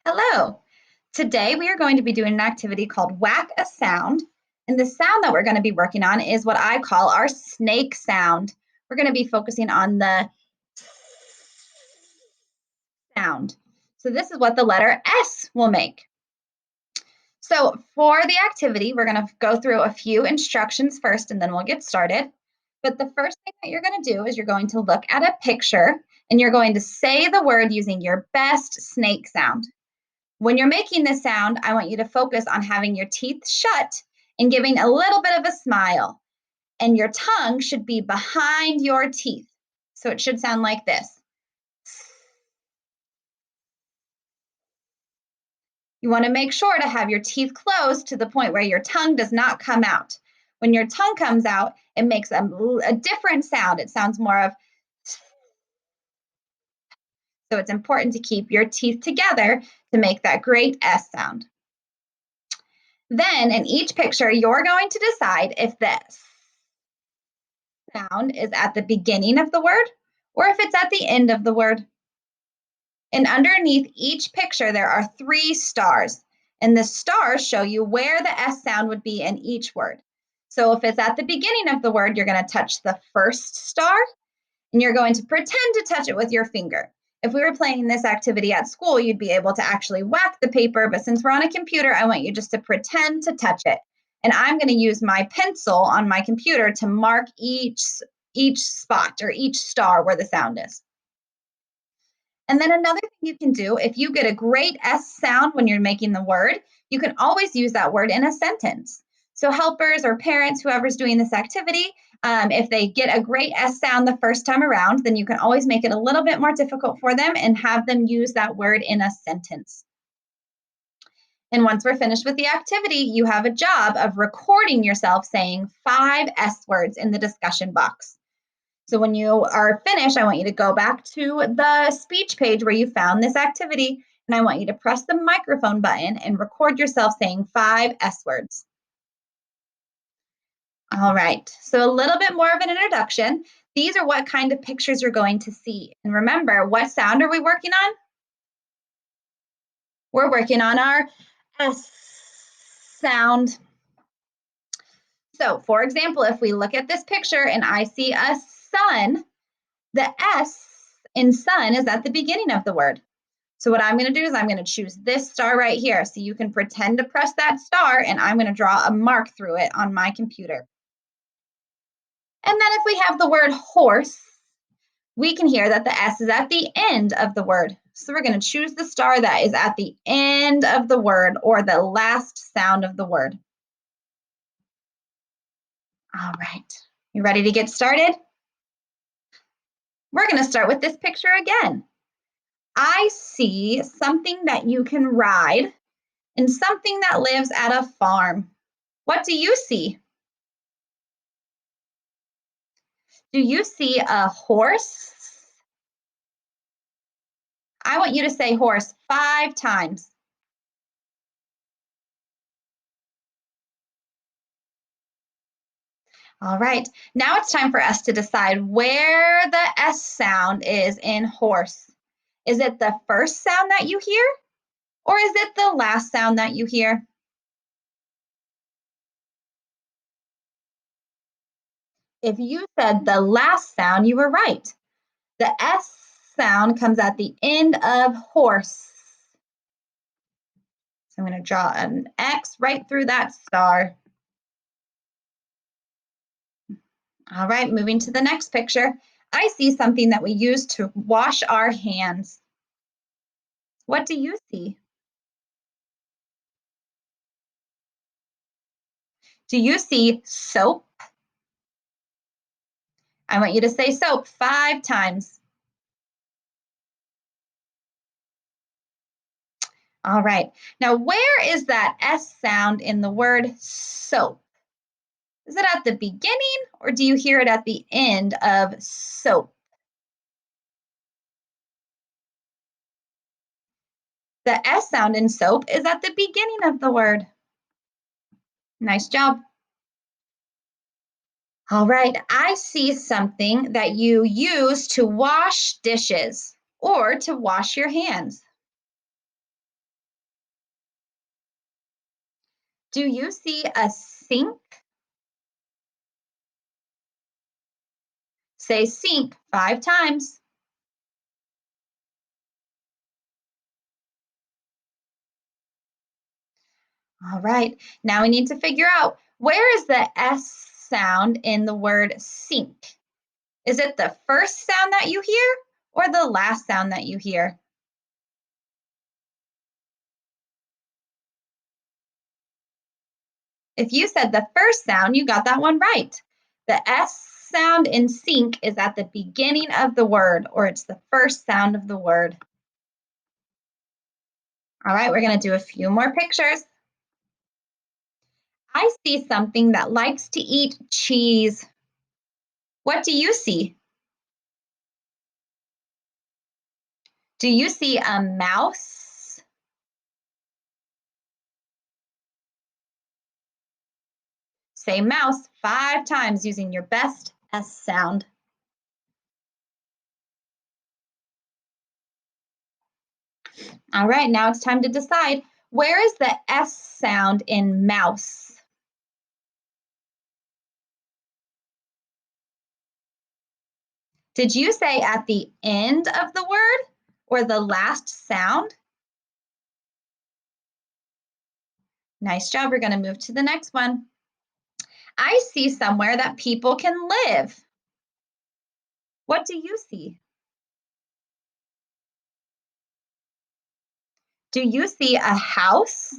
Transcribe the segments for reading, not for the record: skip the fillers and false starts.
Hello. Today we are going to be doing an activity called Whack a Sound. And the sound that we're going to be working on is what I call our snake sound. We're going to be focusing on the sound. So this is what the letter S will make. So for the activity, we're going to go through a few instructions first and then we'll get started. But the first thing that you're going to do is you're going to look at a picture and you're going to say the word using your best snake sound. When you're making this sound, I want you to focus on having your teeth shut and giving a little bit of a smile. And your tongue should be behind your teeth. So it should sound like this. You want to make sure to have your teeth closed to the point where your tongue does not come out. When your tongue comes out, it makes a different sound. It sounds more of, so it's important to keep your teeth together to make that great S sound. Then in each picture, you're going to decide if the sound is at the beginning of the word or if it's at the end of the word. And underneath each picture, there are 3 stars. And the stars show you where the S sound would be in each word. So if it's at the beginning of the word, you're going to touch the first star and you're going to pretend to touch it with your finger. If we were playing this activity at school, you'd be able to actually whack the paper, but since we're on a computer, I want you just to pretend to touch it. And I'm going to use my pencil on my computer to mark each spot or each star where the sound is. And then another thing you can do, if you get a great S sound when you're making the word, you can always use that word in a sentence. So helpers or parents, whoever's doing this activity, if they get a great S sound the first time around, then you can always make it a little bit more difficult for them and have them use that word in a sentence. And once we're finished with the activity, you have a job of recording yourself saying 5 S words in the discussion box. So when you are finished, I want you to go back to the speech page where you found this activity, and I want you to press the microphone button and record yourself saying 5 S words. All right, so a little bit more of an introduction. These are what kind of pictures you're going to see. And remember, what sound are we working on? We're working on our S sound. So for example, if we look at this picture and I see a sun, the S in sun is at the beginning of the word. So what I'm going to do is I'm going to choose this star right here. So you can pretend to press that star and I'm going to draw a mark through it on my computer. And then if we have the word horse, we can hear that the S is at the end of the word. So we're going to choose the star that is at the end of the word or the last sound of the word. All right, you ready to get started? We're going to start with this picture again. I see something that you can ride and something that lives at a farm. What do you see? Do you see a horse? I want you to say horse 5 times. All right, now it's time for us to decide where the S sound is in horse. Is it the first sound that you hear, or is it the last sound that you hear? If you said the last sound, you were right. The S sound comes at the end of horse. So I'm going to draw an X right through that star. All right, moving to the next picture. I see something that we use to wash our hands. What do you see? Do you see soap? I want you to say soap 5 times. All right. Now, where is that S sound in the word soap? Is it at the beginning or do you hear it at the end of soap? The S sound in soap is at the beginning of the word. Nice job. All right, I see something that you use to wash dishes or to wash your hands. Do you see a sink? Say sink 5 times. All right, now we need to figure out, where is the S sound in the word sink? Is it the first sound that you hear or the last sound that you hear? If you said the first sound, you got that one right. The S sound in sink is at the beginning of the word, or it's the first sound of the word. All right, we're going to do a few more pictures. I see something that likes to eat cheese. What do you see? Do you see a mouse? Say mouse 5 times using your best S sound. All right, now it's time to decide, where is the S sound in mouse? Did you say at the end of the word or the last sound? Nice job. We're going to move to the next one. I see somewhere that people can live. What do you see? Do you see a house?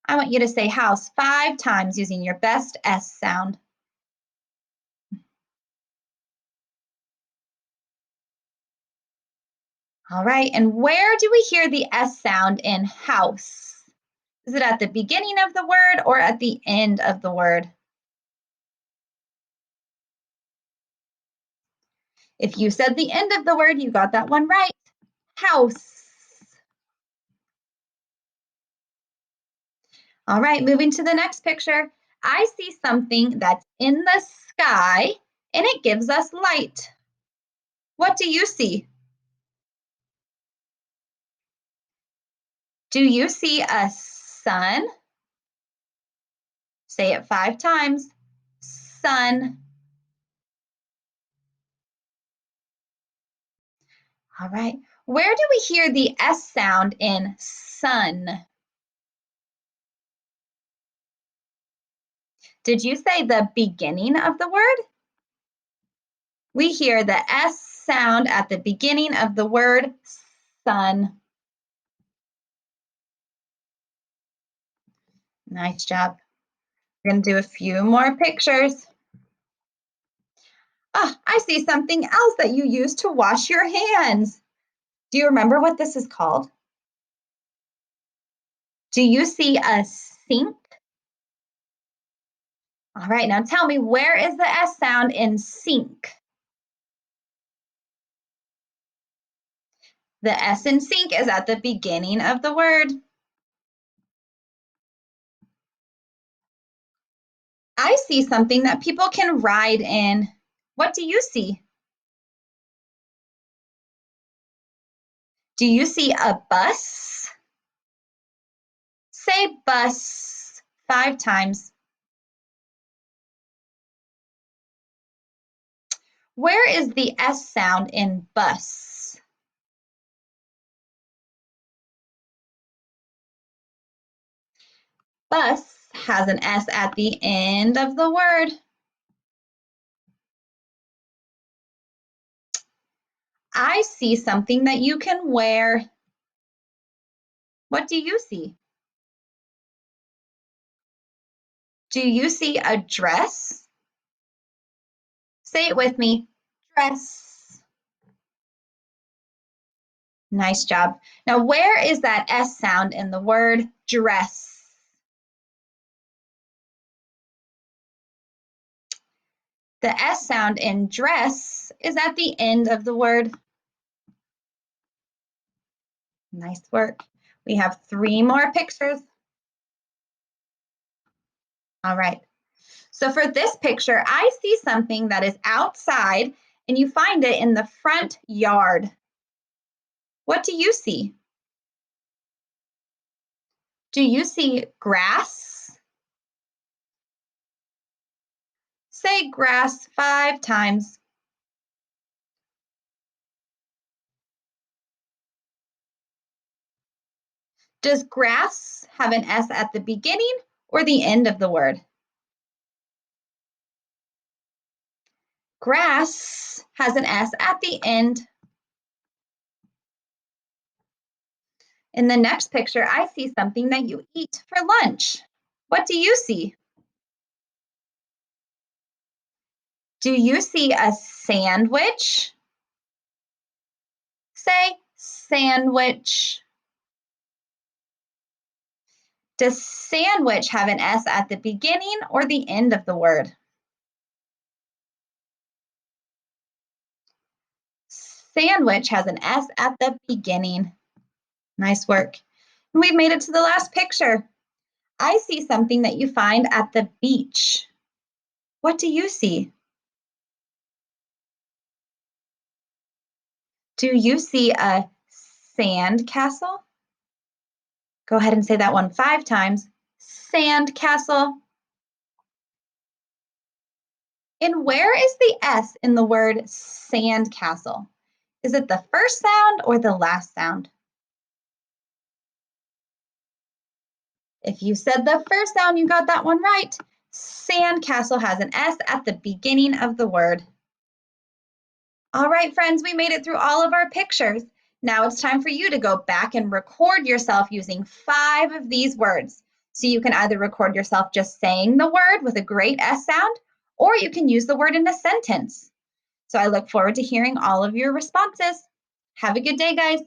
I want you to say house 5 times using your best S sound. All right, and where do we hear the S sound in house? Is it at the beginning of the word or at the end of the word? If you said the end of the word, you got that one right. House. All right, moving to the next picture. I see something that's in the sky and it gives us light. What do you see? Do you see a sun? Say it 5 times. Sun. All right. Where do we hear the S sound in sun? Did you say the beginning of the word? We hear the S sound at the beginning of the word sun. Nice job. We're going to do a few more pictures. Oh, I see something else that you use to wash your hands. Do you remember what this is called? Do you see a sink? All right, now tell me, where is the S sound in sink? The S in sink is at the beginning of the word. I see something that people can ride in. What do you see? Do you see a bus? Say bus 5 times. Where is the S sound in bus? Bus has an S at the end of the word. I see something that you can wear. What do you see? Do you see a dress? Say it with me. Dress. Nice job. Now, where is that S sound in the word dress? The S sound in dress is at the end of the word. Nice work. We have 3 more pictures. All right. So for this picture, I see something that is outside and you find it in the front yard. What do you see? Do you see grass? Say grass 5 times. Does grass have an S at the beginning or the end of the word? Grass has an S at the end. In the next picture, I see something that you eat for lunch. What do you see? Do you see a sandwich? Say sandwich. Does sandwich have an S at the beginning or the end of the word? Sandwich has an S at the beginning. Nice work. We've made it to the last picture. I see something that you find at the beach. What do you see? Do you see a sand castle? Go ahead and say that one 5 times. Sand castle. And where is the S in the word sand castle? Is it the first sound or the last sound? If you said the first sound, you got that one right. Sandcastle has an S at the beginning of the word. All right, friends, we made it through all of our pictures. Now it's time for you to go back and record yourself using 5 of these words. So you can either record yourself just saying the word with a great S sound, or you can use the word in a sentence. So I look forward to hearing all of your responses. Have a good day, guys.